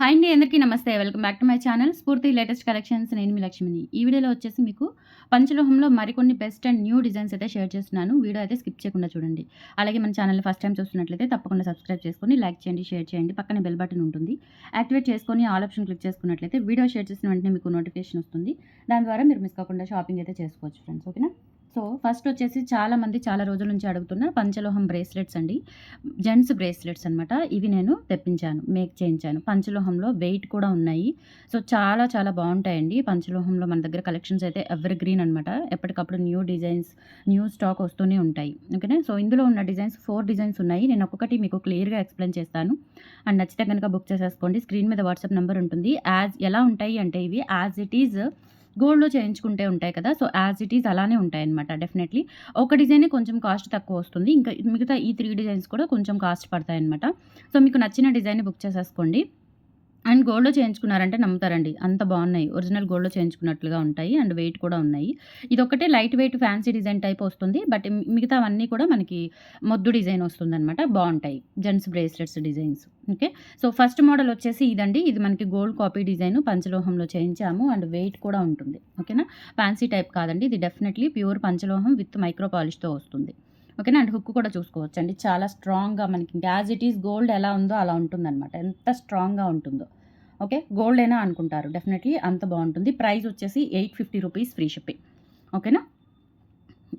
Hi అండి, అందరికీ నమస్తే. Welcome back to my channel స్ఫూర్తి లేటెస్ట్ కలెక్షన్స్. నేను మీ లక్ష్మిని. ఈ వీడియోలో వచ్చేసి మీకు పంచలోహంలో మరికొన్ని బెస్ట్ అండ్ న్యూ డిజైన్స్ అయితే షేర్ చేస్తున్నాను. వీడియో అయితే స్కిప్ చేయకుండా చూడండి. అలాగే మన ఛానల్ని ఫస్ట్ టైం చూస్తున్నట్లయితే తప్పకుండా సబ్స్క్రైబ్ చేసుకొని లైక్ చేయండి, షేర్ చేయండి. పక్కన బెల్ బటన్ ఉంటుంది, యాక్టివేట్ చేసుకొని ఆల్ ఆప్షన్ క్లిక్ చేసుకున్నట్లయితే వీడియో షేర్ చేసిన వెంటనే మీకు నోటిఫికేషన్ వస్తుంది. దాని ద్వారా మీరు మిస్ కాకుండా షాపింగ్ అయితే చేసుకోవచ్చు ఫ్రెండ్స్. ఓకేనా? సో ఫస్ట్ వచ్చేసి చాలామంది చాలా రోజుల నుంచి అడుగుతున్న పంచలోహం బ్రేస్లెట్స్ అండి. జెంట్స్ బ్రేస్లెట్స్ అనమాట. ఇవి నేను తెప్పించాను, మేక్ చేయించాను. పంచలోహంలో వెయిట్ కూడా ఉన్నాయి. సో చాలా చాలా బాగుంటాయండి. పంచలోహంలో మన దగ్గర కలెక్షన్స్ అయితే ఎవర్ గ్రీన్ అనమాట. ఎప్పటికప్పుడు న్యూ డిజైన్స్, న్యూ స్టాక్ వస్తూనే ఉంటాయి. ఓకేనా? సో ఇందులో ఉన్న డిజైన్స్ 4 డిజైన్స్ ఉన్నాయి. నేను ఒక్కొక్కటి మీకు క్లియర్గా ఎక్స్ప్లెయిన్ చేస్తాను. అండ్ నచ్చితే కనుక బుక్ చేసేసుకోండి. స్క్రీన్ మీద వాట్సాప్ నెంబర్ ఉంటుంది. ఎలా ఉంటాయి అంటే ఇవి యాజ్ ఇట్ ఈజ్ గోల్డ్‌లో చేయించుకుంటే ఉంటాయి కదా! సో, యాజ్ ఇట్ ఈజ్ అలానే ఉంటాయన్నమాట డెఫినెట్‌లీ. ఒక డిజైనే కొంచెం కాస్ట్ తక్కువ వస్తుంది. ఇంకా మిగతా ఈ 3 డిజైన్స్ కూడా కొంచెం కాస్ట్ పడతాయన్నమాట. సో, మీకు నచ్చిన డిజైన్‌ని బుక్ చేసేసుకోండి. అండ్ గోల్డ్‌లో చేయించుకున్నారంటే నమ్ముతారండి. అంత బాగున్నాయి. ఒరిజినల్ గోల్డ్‌లో చేయించుకున్నట్లుగా ఉంటాయి. అండ్ వెయిట్ కూడా ఉన్నాయి. ఇదొక్కటే light weight fancy design type వస్తుంది. బట్ మిగతావన్నీ కూడా మనకి మొద్దు డిజైన్ వస్తుందనమాట. బావుంటాయి. Gents bracelets designs. Okay. So, first model వచ్చేసి ఇదండి. ఇది మనకి గోల్డ్ కాపీ డిజైన్ పంచలోహంలో చేయించాము. అండ్ వెయిట్ కూడా ఉంటుంది. ఓకేనా? ఫ్యాన్సీ టైప్ కాదండి. ఇది డెఫినెట్‌లీ ప్యూర్ పంచలోహం విత్ మైక్రో పాలిష్‌తో వస్తుంది. ఓకేనా? అండ్ హుక్ కూడా చూసుకోవచ్చండి. చాలా స్ట్రాంగ్‌గా మనకి యాజ్ ఇట్ ఈజ్ గోల్డ్ ఎలా ఉందో అలా ఉంటుందనమాట. ఎంత స్ట్రాంగ్‌గా ఉంటుందో. ఓకే. గోల్డేనా అనుకుంటారు. డెఫినెట్‌లీ అంత బావుంటుంది. ప్రైస్ వచ్చేసి రూ. 850 ఫ్రీ షిప్పింగ్. ఓకేనా?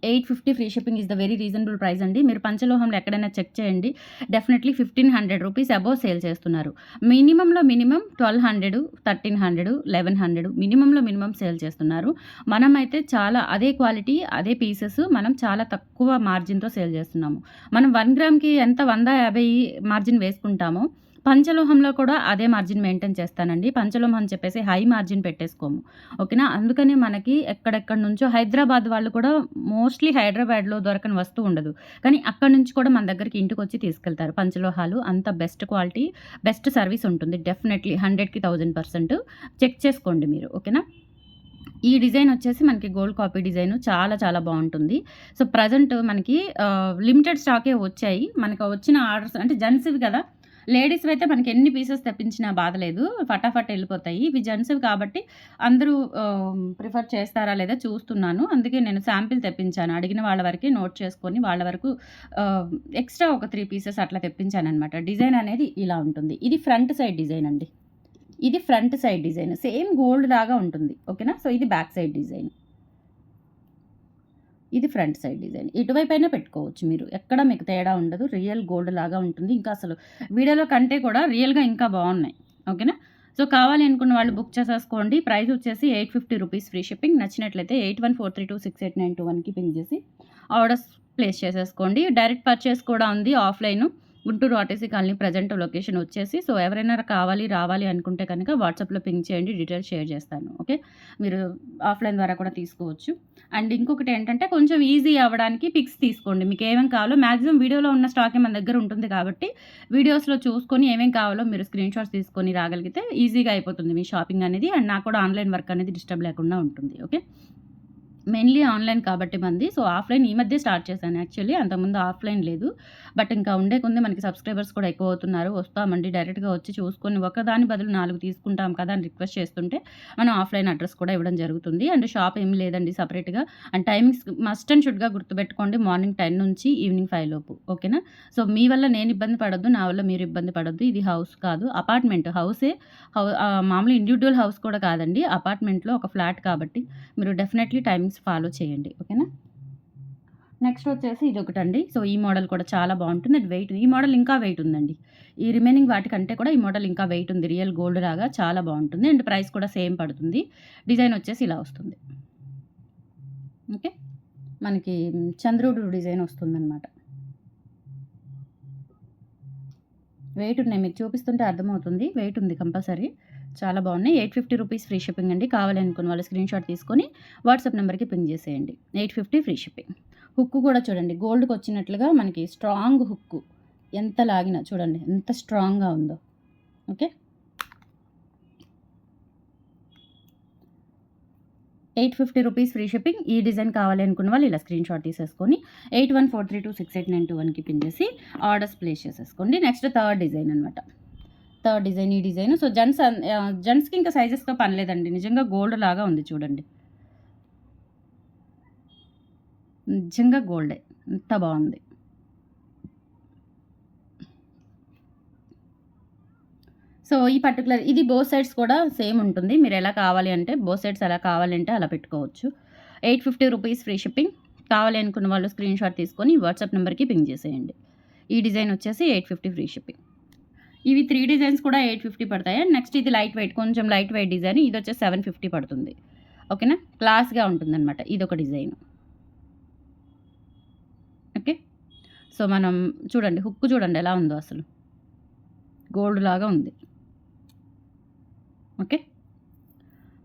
850 free shipping is the very reasonable price అండి. మీరు పంచలోహంలో ఎక్కడైనా చెక్ చేయండి. డెఫినెట్‌లీ రూ. 1500 అబోవ్ సేల్ చేస్తున్నారు. మినిమంలో మినిమం 1200, 1300, 1100 మినిమంలో మినిమం సేల్ చేస్తున్నారు. మనమైతే చాలా అదే క్వాలిటీ, అదే పీసెస్ మనం చాలా తక్కువ మార్జిన్‌తో సేల్ చేస్తున్నాము. మనం 1 గ్రామ్‌కి ఎంత 150 మార్జిన్ వేసుకుంటామో పంచలోహంలో కూడా అదే మార్జిన్ మెయింటైన్ చేస్తానండి. పంచలోహం అని చెప్పేసి హై మార్జిన్ పెట్టేసుకోము. ఓకేనా? అందుకని మనకి ఎక్కడెక్కడి నుంచో హైదరాబాద్ వాళ్ళు కూడా మోస్ట్‌లీ హైదరాబాద్‌లో దొరకని వస్తువు ఉండదు. కానీ అక్కడి నుంచి కూడా మన దగ్గరికి ఇంటికొచ్చి తీసుకెళ్తారు పంచలోహాలు. అంత బెస్ట్ క్వాలిటీ, బెస్ట్ సర్వీస్ ఉంటుంది. డెఫినెట్‌లీ 100కి 1000% చెక్ చేసుకోండి మీరు. ఓకేనా? ఈ డిజైన్ వచ్చేసి మనకి గోల్డ్ కాపీ డిజైన్ చాలా చాలా బావుంటుంది. సో, ప్రెజెంట్ మనకి లిమిటెడ్ స్టాకే వచ్చాయి. మనకు వచ్చిన ఆర్డర్స్ అంటే జెంట్స్‌వి కదా! లేడీస్‌వి అయితే మనకి ఎన్ని పీసెస్ తెప్పించినా బాధ లేదు. ఫటాఫట్ ఎళ్ళిపోతాయి. ఇవి జెంట్స్‌వి కాబట్టి అందరూ ప్రిఫర్ చేస్తారా లేదా చూస్తున్నాను. అందుకే నేను శాంపిల్ తెప్పించాను. అడిగిన వాళ్ళ వరకే నోట్ చేసుకొని వాళ్ళ వరకు ఎక్స్‌ట్రా ఒక 3 పీసెస్ అట్లా తెప్పించాననమాట. డిజైన్ అనేది ఇలా ఉంటుంది. ఇది ఫ్రంట్ సైడ్ డిజైన్ అండి. ఇది front side design. Same gold లాగా ఉంటుంది. ఓకేనా? సో, ఇది బ్యాక్ సైడ్ డిజైన్. ఇది ఫ్రంట్ సైడ్ డిజైన్. ఇటువైపైనా పెట్టుకోవచ్చు మీరు. ఎక్కడ మీకు తేడా ఉండదు. రియల్ గోల్డ్ లాగా ఉంటుంది. ఇంకా అసలు వీడియోలో కంటే కూడా రియల్‌గా ఇంకా బావున్నాయి. ఓకేనా? సో, కావాలి అనుకున్న వాళ్ళు బుక్ చేసేసుకోండి. ప్రైస్ వచ్చేసి రూ. 850 ఫ్రీ షిప్పింగ్. నచ్చినట్లయితే 8143268921కి పింగ్ చేసి ఆర్డర్స్ ప్లేస్ చేసేసుకోండి. డైరెక్ట్ పర్చేస్ కూడా ఉంది offline. Guntur RTC colony present location వచ్చేసి. సో, ఎవరైనా రావాలి అనుకుంటే కనుక వాట్సాప్‌లో పింగ్ చేయండి. డీటెయిల్స్ షేర్ చేస్తాను. ఓకే. మీరు ఆఫ్‌లైన్ ద్వారా కూడా తీసుకోవచ్చు. అండ్ ఇంకొకటి ఏంటంటే కొంచెం ఈజీ అవ్వడానికి పిక్స్ తీసుకోండి. మీకు ఏమేమి కావాలో మాక్సిమం వీడియోలో ఉన్న స్టాకే మన దగ్గర ఉంటుంది కాబట్టి వీడియోస్‌లో చూసుకొని ఏమేమి కావాలో మీరు స్క్రీన్ షాట్స్ తీసుకొని రాగలిగితే ఈజీగా అయిపోతుంది మీ షాపింగ్ అనేది. అండ్ నాకు కూడా ఆన్‌లైన్ వర్క్ అనేది డిస్టర్బ్ లేకుండా ఉంటుంది. ఓకే. మెయిన్‌లీ ఆన్‌లైన్ కాబట్టి మనది. సో, ఆఫ్‌లైన్ ఈ మధ్య స్టార్ట్ చేశాను యాక్చువల్లీ. అంతకుముందు ఆఫ్‌లైన్ లేదు. బట్ ఇంకా ఉండే కొంది మనకి సబ్స్క్రైబర్స్ కూడా ఎక్కువవుతున్నారు. వస్తామండి డైరెక్ట్‌గా వచ్చి చూసుకొని ఒకదాని బదులు 4 తీసుకుంటాం కదా! అని రిక్వెస్ట్ చేస్తుంటే మనం ఆఫ్‌లైన్ అడ్రెస్ కూడా ఇవ్వడం జరుగుతుంది. అండ్ షాప్ ఏమి లేదండి సెపరేట్‌గా. అండ్ టైమింగ్స్ మస్ట్ అండ్ షుడ్‌గా గుర్తుపెట్టుకోండి. మార్నింగ్ 10 నుంచి ఈవినింగ్ 5 లోపు. ఓకేనా? సో, మీ వల్ల నేను ఇబ్బంది పడొద్దు. నా వల్ల మీరు ఇబ్బంది పడొద్దు. ఇది హౌస్ కాదు. అపార్ట్‌మెంట్. హౌసే. మామూలు ఇండివిడ్యువల్ హౌస్ కూడా కాదండి. అపార్ట్‌మెంట్‌లో ఒక ఫ్లాట్ కాబట్టి మీరు డెఫినెట్‌లీ టైమింగ్స్ ఫాలో చేయండి. ఓకేనా? నెక్స్ట్ వచ్చేసి ఇదొకటండి. సో, ఈ మోడల్ కూడా చాలా బావుంటుంది. అండ్ వెయిట్ ఈ మోడల్ ఇంకా వెయిట్ ఉందండి. ఈ రిమైనింగ్ వాటికంటే కూడా ఈ మోడల్ ఇంకా వెయిట్ ఉంది. రియల్ గోల్డ్ లాగా చాలా బావుంటుంది. అండ్ ప్రైస్ కూడా సేమ్ పడుతుంది. డిజైన్ వచ్చేసి ఇలా వస్తుంది. ఓకే. మనకి చంద్రుడు డిజైన్ వస్తుందనమాట. వెయిట్ ఉన్నాయి. మీకు చూపిస్తుంటే అర్థమవుతుంది. వెయిట్ ఉంది కంపల్సరీ. చాలా బాగున్నాయి. రూ. 850 ఫ్రీ షిప్పింగ్ అండి. కావాలి అనుకున్న వాళ్ళు స్క్రీన్ షాట్ తీసుకొని వాట్సాప్ నెంబర్‌కి పింగ్ చేసేయండి. 850 ఫ్రీ షిప్పింగ్. హుక్ కూడా చూడండి గోల్డ్‌కి వచ్చినట్లుగా మనకి స్ట్రాంగ్ హుక్. ఎంత లాగినా చూడండి ఎంత స్ట్రాంగ్‌గా ఉందో. ఓకే. రూ. 850 ఫ్రీ షిప్పింగ్. ఈ డిజైన్ కావాలి అనుకున్న వాళ్ళు ఇలా స్క్రీన్ షాట్ తీసేసుకొని 8143268921కి పిన్ చేసి ఆర్డర్స్ ప్లేస్ చేసేసుకోండి. నెక్స్ట్ థర్డ్ డిజైన్ అనమాట. డిజైన్ ఈ డిజైన్. సో, జెంట్స్‌కి ఇంకా సైజెస్‌తో పని లేదండి. నిజంగా గోల్డ్ లాగా ఉంది చూడండి. నిజంగా గోల్డే. ఎంత బావుంది. సో, ఈ పర్టిక్యులర్ ఇది బోత్ సైడ్స్ కూడా సేమ్ ఉంటుంది. మీరెలా కావాలి అంటే బోత్ సైడ్స్ ఎలా కావాలంటే అలా పెట్టుకోవచ్చు. రూ. 850 ఫ్రీ షిప్పింగ్. కావాలి అనుకున్న వాళ్ళు స్క్రీన్‌షాట్ తీసుకొని వాట్సాప్ నంబర్‌కి పింగ్ చేసేయండి. ఈ డిజైన్ వచ్చేసి 850 ఫ్రీ షిప్పింగ్. ఇవి 3 డిజైన్స్ కూడా 850 పడతాయి. నెక్స్ట్ ఇది లైట్ వెయిట్, కొంచెం లైట్ వెయిట్ డిజైన్. ఇదొచ్చేసి 750 పడుతుంది. ఓకేనా? క్లాస్‌గా ఉంటుందనమాట. ఇదొక డిజైన్. ఓకే. సో, మనం చూడండి హుక్ చూడండి ఎలా ఉందో అసలు. గోల్డ్ లాగా ఉంది. ఓకే.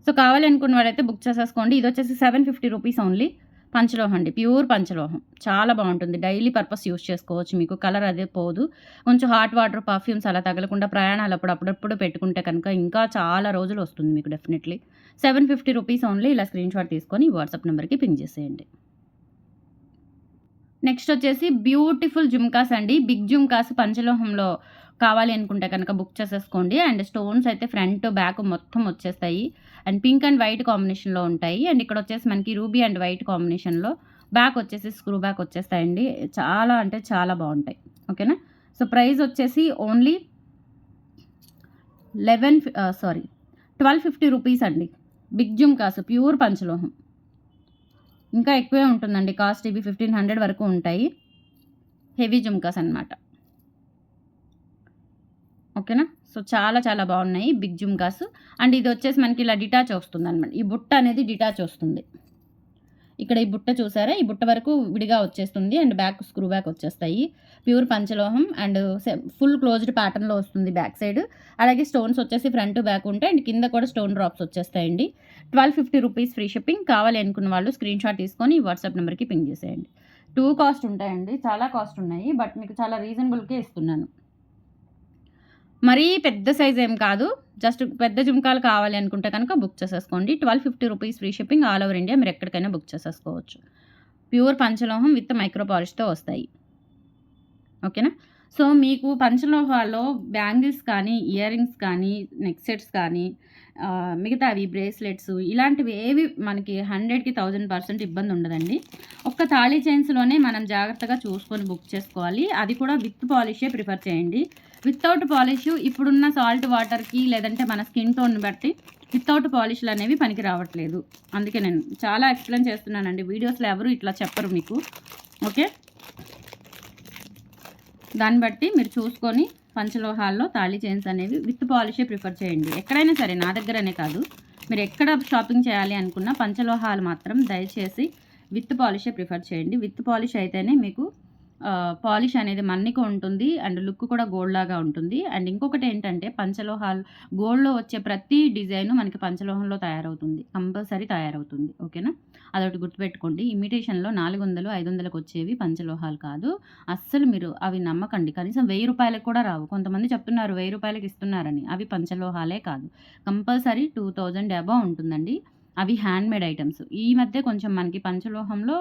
సో, కావాలి అనుకున్న వారైతే బుక్ చేసేసుకోండి. ఇదొచ్చేసి రూ. 750 ఓన్లీ. పంచలోహం అండి. ప్యూర్ పంచలోహం. చాలా బావుంటుంది. డైలీ పర్పస్ యూజ్ చేసుకోవచ్చు మీకు. కలర్ అదే పోదు. కొంచెం హాట్ వాటర్, పర్ఫ్యూమ్స్ అలా తగలకుండా ప్రయాణాలప్పుడు అప్పుడప్పుడు పెట్టుకుంటే కనుక ఇంకా చాలా రోజులు వస్తుంది మీకు డెఫినెట్‌లీ. రూ. 750 ఓన్లీ. ఇలా స్క్రీన్‌షాట్ తీసుకొని వాట్సాప్ నంబర్‌కి పింగ్ చేసేయండి. నెక్స్ట్ వచ్చేసి బ్యూటిఫుల్ జుమ్కాస్ అండి. బిగ్ జుమ్కాస్ పంచలోహంలో కావాలి అనుకుంటే కనుక బుక్ చేసేసుకోండి. అండ్ స్టోన్స్ అయితే ఫ్రంట్, బ్యాక్ మొత్తం వచ్చేస్తాయి. అండ్ పింక్ అండ్ వైట్ కాంబినేషన్‌లో ఉంటాయి. అండ్ ఇక్కడ వచ్చేసి మనకి రూబీ అండ్ వైట్ కాంబినేషన్‌లో బ్యాక్ వచ్చేసి స్క్రూ బ్యాక్ వచ్చేస్తాయండి. చాలా అంటే చాలా బావుంటాయి. ఓకేనా? సో, ప్రైస్ వచ్చేసి ఓన్లీ 1250 రూపీస్ అండి. బిగ్ జుమ్కాస్ ప్యూర్ పంచలోహం. ఇంకా ఎక్కువే ఉంటుందండి కాస్ట్. ఇవి 1500 వరకు ఉంటాయి. హెవీ జుమ్కాస్ అనమాట. ఓకేనా? సో, చాలా చాలా బావున్నాయి బిగ్ జుమ్కాస్. అండ్ ఇది వచ్చేసి మనకి ఇలా డిటాచ్ వస్తుందనమాట. ఈ బుట్ట అనేది డిటాచ్ వస్తుంది. ఇక్కడ ఈ బుట్ట చూసారా? ఈ బుట్ట వరకు విడిగా వచ్చేస్తుంది. అండ్ బ్యాక్ స్క్రూ బ్యాక్ వచ్చేస్తాయి. ప్యూర్ పంచలోహం అండ్ ఫుల్ క్లోజ్డ్ ప్యాటర్న్‌లో వస్తుంది బ్యాక్ సైడ్. అలాగే స్టోన్స్ వచ్చేసి ఫ్రంట్, బ్యాక్ ఉంటాయి. అండ్ కింద కూడా స్టోన్ డ్రాప్స్ వచ్చేస్తాయండి. 1250 రూపీస్ ఫ్రీ షిప్పింగ్. కావాలి అనుకున్న వాళ్ళు స్క్రీన్‌షాట్ తీసుకొని వాట్సాప్ నంబర్‌కి పింగ్ చేసేయండి. 2 కాస్ట్ ఉంటాయండి. చాలా కాస్ట్ ఉన్నాయి. బట్ మీకు చాలా రీజనబుల్‌కే ఇస్తున్నాను. మరీ పెద్ద సైజ్ ఏం కాదు. జస్ట్ పెద్ద జుంకాలు కావాలి అనుకుంటే కనుక బుక్ చేసేసుకోండి. 1250 rupees free shipping. All over India మీరు ఎక్కడికైనా బుక్ చేసేసుకోవచ్చు. ప్యూర్ పంచలోహం విత్ మైక్రో పాలిష్‌తో వస్తాయి. ఓకేనా? సో, మీకు పంచలోహాల్లో బ్యాంగిల్స్ కానీ, ఇయర్ రింగ్స్ కానీ, నెక్ సెట్స్ కానీ, మిగతావి బ్రేస్లెట్స్ ఇలాంటివి ఏవి మనకి 100కి 1000% ఇబ్బంది ఉండదండి. ఒక్క తాళీ చైన్స్‌లోనే మనం జాగ్రత్తగా చూసుకొని బుక్ చేసుకోవాలి. అది కూడా విత్ పాలిషే ప్రిఫర్ చేయండి. వితౌట్ పాలిష్ ఇప్పుడున్న సాల్ట్ వాటర్‌కి లేదంటే మన స్కిన్ టోన్‌ని బట్టి వితౌట్ పాలిష్‌లనేవి పనికి రావట్లేదు. అందుకే నేను చాలా ఎక్స్‌ప్లెయిన్ చేస్తున్నానండి. వీడియోస్‌లో ఎవరు ఇట్లా చెప్పరు మీకు. ఓకే. దాన్ని బట్టి మీరు చూసుకొని పంచలోహాల్లో తాళీ చైన్స్ అనేవి విత్ పాలిషే ప్రిఫర్ చేయండి. ఎక్కడైనా సరే నా దగ్గరనే కాదు. మీరు ఎక్కడ షాపింగ్ చేయాలి అనుకున్నా పంచలోహాలు మాత్రం దయచేసి విత్ పాలిషే ప్రిఫర్ చేయండి. విత్ పాలిష్ అయితేనే మీకు పాలిష్ అనేది మన్నిక ఉంటుంది. అండ్ లుక్ కూడా గోల్డ్ లాగా ఉంటుంది. అండ్ ఇంకొకటి ఏంటంటే పంచలోహాలు గోల్డ్‌లో వచ్చే ప్రతి డిజైను మనకి పంచలోహంలో తయారవుతుంది. కంపల్సరీ తయారవుతుంది. ఓకేనా? అదొకటి గుర్తుపెట్టుకోండి. ఇమిటేషన్‌లో 400, 500కి వచ్చేవి పంచలోహాలు కాదు. అస్సలు మీరు అవి నమ్మకండి. కనీసం రూ. 1000 కూడా రావు. కొంతమంది చెప్తున్నారు రూ. 1000కి ఇస్తున్నారని. అవి పంచలోహాలే కాదు. కంపల్సరీ 2000 అబోవ్ ఉంటుందండి. అవి హ్యాండ్‌మేడ్ ఐటెమ్స్. ఈ మధ్య కొంచెం మనకి పంచలోహంలో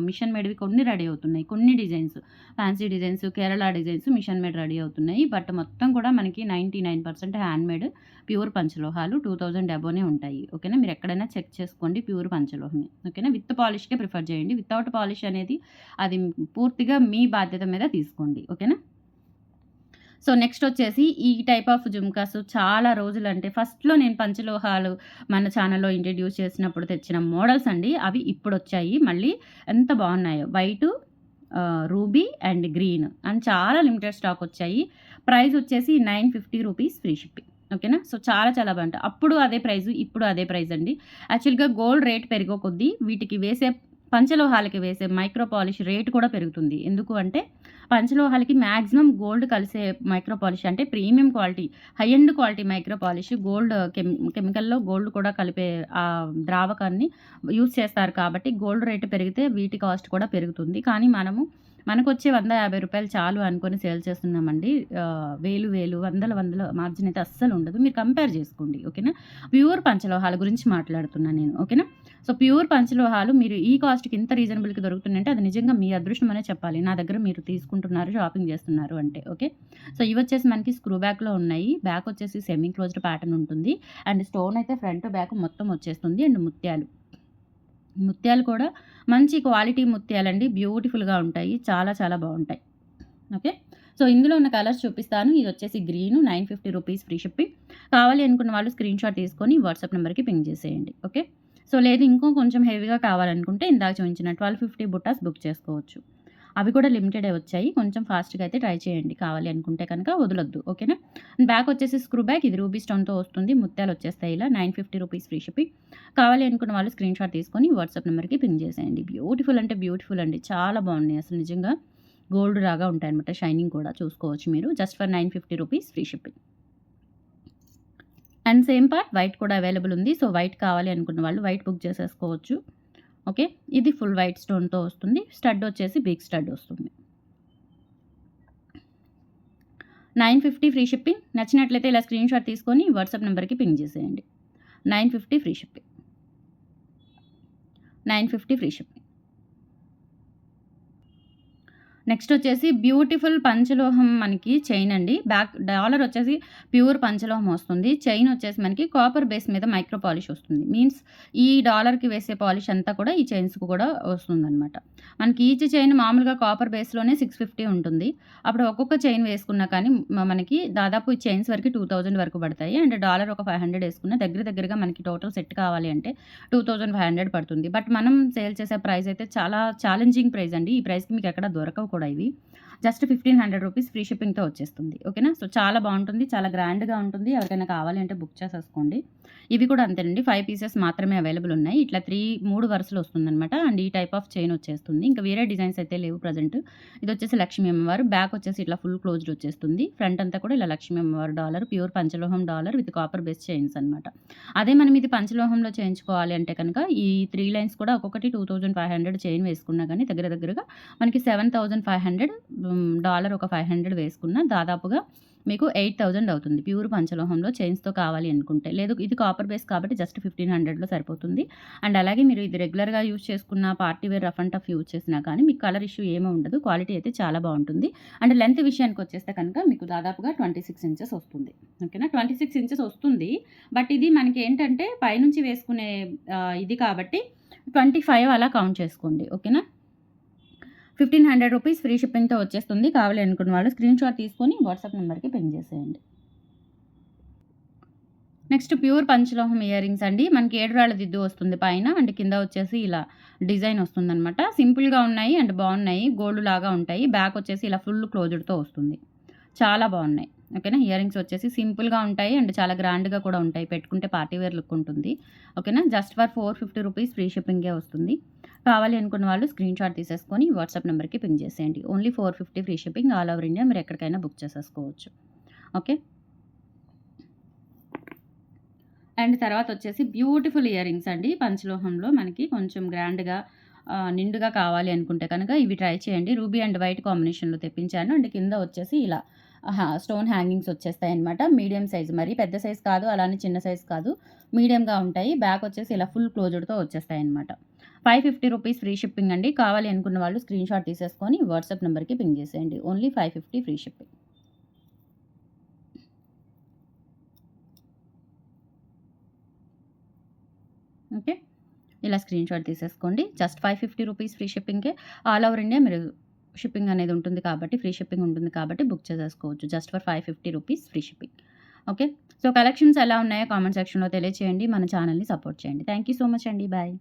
మిషన్ మేడ్‌వి కొన్ని రెడీ అవుతున్నాయి. కొన్ని designs, fancy designs, Kerala designs machine made ready అవుతున్నాయి. బట్ మొత్తం కూడా మనకి 99% హ్యాండ్‌మేడ్ ప్యూర్ పంచలోహాలు 2000 అబోనే ఉంటాయి. ఓకేనా? మీరు ఎక్కడైనా చెక్ చేసుకోండి. ప్యూర్ పంచలోహమే. ఓకేనా? విత్ పాలిష్‌కే ప్రిఫర్ చేయండి. వితౌట్ పాలిష్ అనేది అది పూర్తిగా మీ బాధ్యత మీద తీసుకోండి. ఓకేనా? సో, నెక్స్ట్ వచ్చేసి ఈ టైప్ ఆఫ్ జుమ్కాస్ చాలా రోజులంటే ఫస్ట్‌లో నేను పంచలోహాలు మన ఛానల్‌లో ఇంట్రడ్యూస్ చేసినప్పుడు తెచ్చిన మోడల్స్ అండి. అవి ఇప్పుడొచ్చాయి. మళ్ళీ ఎంత బాగున్నాయో. White, ruby and green and చాలా లిమిటెడ్ స్టాక్ వచ్చాయి. ప్రైస్ వచ్చేసి 950 రూపీస్ ఫ్రీ షిప్పింగ్. ఓకేనా? సో, చాలా చాలా బాగుంటాయి. అప్పుడు అదే ప్రైస్, ఇప్పుడు అదే ప్రైస్ అండి. యాక్చువల్‌గా గోల్డ్ రేట్ పెరిగే కొద్దీ వీటికి వేసే పంచలోహాలకి వేసే మైక్రో పాలిష్ రేట్ కూడా పెరుగుతుంది. ఎందుకు అంటే పంచలోహాలకి మాక్సిమం గోల్డ్ కలిసే మైక్రో పాలిష్ అంటే premium quality, high end quality micro polish gold కెమికల్‌లో గోల్డ్ కూడా కలిపే ద్రావకాన్ని యూజ్ చేస్తారు కాబట్టి గోల్డ్ రేట్ పెరిగితే వీటి కాస్ట్ కూడా పెరుగుతుంది. కానీ మనము మనకొచ్చే రూ. 100, 50 చాలు అనుకోని సేల్ చేస్తున్నామండి. వేలు, వందల మార్జిన్ అయితే అస్సలు ఉండదు. మీరు కంపేర్ చేసుకోండి. ఓకేనా? ప్యూర్ పంచలోహాల గురించి మాట్లాడుతున్నా నేను. ఓకేనా? సో, ప్యూర్ పంచలోహాలు మీరు ఈ కాస్ట్‌కి ఇంత రీజనబుల్‌కి దొరుకుతున్నాయంటే అది నిజంగా మీ అదృష్టం అనే చెప్పాలి. నా దగ్గర మీరు తీసుకుంటున్నారు, షాపింగ్ చేస్తున్నారు అంటే. ఓకే. సో, ఇవొచ్చేసి మనకి స్క్రూ బ్యాక్‌లో ఉన్నాయి. బ్యాక్ వచ్చేసి సెమీ క్లోజ్డ్ ప్యాటర్న్ ఉంటుంది. అండ్ స్టోన్ అయితే ఫ్రంట్, బ్యాక్ మొత్తం వచ్చేస్తుంది. అండ్ ముత్యాలు కూడా మంచి క్వాలిటీ ముత్యాలండి. బ్యూటిఫుల్‌గా ఉంటాయి. చాలా బావుంటాయి. ఓకే. సో, ఇందులో ఉన్న కలర్స్ చూపిస్తాను. ఇదొచ్చేసి గ్రీను, 950 రూపీస్ ఫ్రీ షిప్పింగ్. కావాలి అనుకున్న వాళ్ళు స్క్రీన్‌షాట్ తీసుకొని వాట్సాప్ నంబర్‌కి పింగ్ చేసేయండి. ఓకే. సో, లేదు ఇంకో కొంచెం హెవీగా కావాలనుకుంటే ఇందాక చూపించిన 1250 బుట్టాస్ బుక్ చేసుకోవచ్చు. అవి కూడా లిమిటెడే వచ్చాయి. కొంచెం ఫాస్ట్‌గా అయితే ట్రై చేయండి. కావాలి అనుకుంటే కనుక వదలొద్దు. ఓకేనా? బ్యాక్ వచ్చేసి స్క్రూ బ్యాక్. ఇది రూబీ స్టోన్‌తో వస్తుంది. ముత్యాలు వచ్చేస్తాయి ఇలా. 950 రూపీస్ ఫ్రీ షిప్పింగ్. కావాలి అనుకున్న వాళ్ళు స్క్రీన్‌షాట్ తీసుకొని వాట్సాప్ నంబర్‌కి పింగ్ చేసేయండి. బ్యూటిఫుల్ అంటే బ్యూటిఫుల్ అండి. చాలా బాగున్నాయి అసలు నిజంగా. గోల్డ్ లాగా ఉంటాయన్నమాట. షైనింగ్ కూడా చూసుకోవచ్చు మీరు. Just for 950 rupees free shipping. And same part white కూడా అవైలబుల్ ఉంది. సో, వైట్ కావాలి అనుకున్న వాళ్ళు వైట్ బుక్ చేసేసుకోవచ్చు. ఓకే. ఇది ఫుల్ వైట్ స్టోన్‌తో వస్తుంది. స్టడ్ వచ్చేసి బిగ్ స్టడ్ వస్తుంది. 950 ఫ్రీ షిప్పింగ్. నచ్చినట్లయితే ఇలా స్క్రీన్‌షాట్ తీసుకొని వాట్సాప్ నంబర్‌కి పింగ్ చేసేయండి. 950 free shipping. 950 free shipping. Next వచ్చేసి బ్యూటిఫుల్ పంచలోహం మనకి చైన్ అండి. బ్యాక్ డాలర్ వచ్చేసి ప్యూర్ పంచలోహం వస్తుంది. చైన్ వచ్చేసి మనకి కాపర్ బేస్ మీద మైక్రో పాలిష్ వస్తుంది. మీన్స్ ఈ డాలర్‌కి వేసే పాలిష్ అంతా కూడా ఈ చైన్స్‌కి కూడా వస్తుందనమాట. మనకి ఈచ్ చైన్ మామూలుగా కాపర్ బేస్‌లోనే 650 ఉంటుంది. అప్పుడు ఒక్కొక్క చైన్ వేసుకున్నా కానీ మనకి దాదాపు ఈ చైన్స్ వరకు 2000 వరకు పడతాయి. అండ్ డాలర్ ఒక 500 వేసుకున్న దగ్గరగా మనకి టోటల్ సెట్ కావాలి అంటే 2500 పడుతుంది. బట్ మనం సేల్ చేసే ప్రైస్ అయితే చాలా ఛాలెంజింగ్ ప్రైస్ అండి. ఈ ప్రైస్‌కి మీకు ఎక్కడ దొరకవు కూడా ఇవి. జస్ట్ 1500 రూపీస్ ఫ్రీ షిప్పింగ్‌తో వచ్చేస్తుంది. ఓకేనా? సో, చాలా బాగుంటుంది. చాలా గ్రాండ్‌గా ఉంటుంది. ఎవరికైనా కావాలి అంటే బుక్ చేసేసుకోండి. ఇవి కూడా అంతేనండి. 5 పీసెస్ మాత్రమే అవైలబుల్ ఉన్నాయి. ఇట్లా 3 వరుసలు వస్తుందనమాట. అండ్ ఈ టైప్ ఆఫ్ చైన్ వచ్చేస్తుంది. ఇంకా వేరే డిజైన్స్ అయితే లేవు ప్రెజెంట్. ఇది వచ్చేసి లక్ష్మీ అమ్మవారు. బ్యాక్ వచ్చేసి ఇట్లా ఫుల్ క్లోజ్డ్ వచ్చేస్తుంది. ఫ్రంట్ అంతా కూడా ఇలా లక్ష్మీ అమ్మవారు డాలర్, ప్యూర్ పంచలోహం dollar with copper base chains అనమాట. అదే మనం ఇది పంచలోహంలో చేయించుకోవాలి అంటే కనుక ఈ 3 లైన్స్ కూడా ఒక్కొక్కటి 2500 చైన్ వేసుకున్నా కానీ దగ్గరగా మనకి 7500 డాలర్ ఒక 500 వేసుకున్నా దాదాపుగా మీకు 8000 అవుతుంది. ప్యూర్ పంచలోహంలో చైన్స్‌తో కావాలి అనుకుంటే. లేదు ఇది కాపర్ బేస్ కాబట్టి జస్ట్ 1500లో సరిపోతుంది. అండ్ అలాగే మీరు ఇది రెగ్యులర్‌గా యూజ్ చేసుకున్న party wear rough and tough use చేసినా కానీ మీకు కలర్ ఇష్యూ ఏమీ ఉండదు. క్వాలిటీ అయితే చాలా బాగుంటుంది. అండ్ లెంత్ విషయానికి వచ్చేస్తే కనుక మీకు దాదాపుగా 26 ఇంచెస్ వస్తుంది. ఓకేనా? 26 ఇంచెస్ వస్తుంది. బట్ ఇది మనకి ఏంటంటే పైనుంచి వేసుకునే ఇది కాబట్టి 25 అలా కౌంట్ చేసుకోండి. ఓకేనా? 1500 రూపీస్ ఫ్రీ షిప్పింగ్‌తో వచ్చేస్తుంది. కావాలి అనుకున్న వాళ్ళు స్క్రీన్‌షాట్ తీసుకొని వాట్సాప్ నంబర్‌కి పింగ్ చేసేయండి. నెక్స్ట్ ప్యూర్ పంచలోహం ఇయర్ రింగ్స్ అండి. మనకి 7 రాళ్ళ దిద్దు వస్తుంది పైన. అండ్ కింద వచ్చేసి ఇలా డిజైన్ వస్తుందనమాట. సింపుల్‌గా ఉన్నాయి అండ్ బాగున్నాయి. గోల్డ్ లాగా ఉంటాయి. బ్యాక్ వచ్చేసి ఇలా ఫుల్ క్లోజ్డ్‌తో వస్తుంది. చాలా బాగున్నాయి. ఓకేనా? ఇయర్ రింగ్స్ వచ్చేసి సింపుల్‌గా ఉంటాయి అండ్ చాలా గ్రాండ్‌గా కూడా ఉంటాయి. పెట్టుకుంటే పార్టీ వేర్ లుక్ ఉంటుంది. ఓకేనా? జస్ట్ ఫర్ 450 రూపీస్ ఫ్రీ షిప్పింగే వస్తుంది. కావాలి అనుకున్న వాళ్ళు స్క్రీన్‌షాట్ తీసేసుకొని వాట్సాప్ నంబర్‌కి పింగ్ చేసేయండి. Only 450 free shipping all over India మీరు ఎక్కడికైనా బుక్ చేసేసుకోవచ్చు. ఓకే. అండ్ తర్వాత వచ్చేసి బ్యూటిఫుల్ ఇయర్ రింగ్స్ అండి. పంచలోహంలో మనకి కొంచెం గ్రాండ్‌గా నిండుగా కావాలి అనుకుంటే కనుక ఇవి ట్రై చేయండి. రూబీ అండ్ వైట్ కాంబినేషన్‌లో తెప్పించాను. అండ్ కింద వచ్చేసి ఇలా స్టోన్ హ్యాంగింగ్స్ వచ్చేస్తాయన్నమాట. మీడియం సైజ్ మరి పెద్ద సైజ్ కాదు, అలానే చిన్న సైజ్ కాదు. మీడియంగా ఉంటాయి. బ్యాక్ వచ్చేసి ఇలా ఫుల్ క్లోజ్డ్‌తో వచ్చేస్తాయన్నమాట. 550 రూపీస్ ఫ్రీ షిప్పింగ్ అండి. కావాలి అనుకున్న వాళ్ళు స్క్రీన్‌షాట్ తీసేసుకొని వాట్సాప్ నంబర్‌కి పింగ్ చేసేయండి. Only 550 free shipping. ఓకే. ఇలా స్క్రీన్‌షాట్ తీసేసుకోండి. జస్ట్ 550 రూపీస్ ఫ్రీ షిప్పింగ్‌కే ఆల్ ఓవర్ ఇండియా మీరు షిప్పింగ్ అనేది ఉంటుంది కాబట్టి ఫ్రీ షిప్పింగ్ ఉంటుంది కాబట్టి బుక్ చేసేసుకోవచ్చు. Just for 550 rupees free shipping. Okay. So, collections ఎలా ఉన్నాయో కామెంట్ సెక్షన్‌లో తెలియచేయండి. మన ఛానల్‌ని సపోర్ట్ చేయండి. థాంక్ యూ సో మచ్ అండి. బాయ్.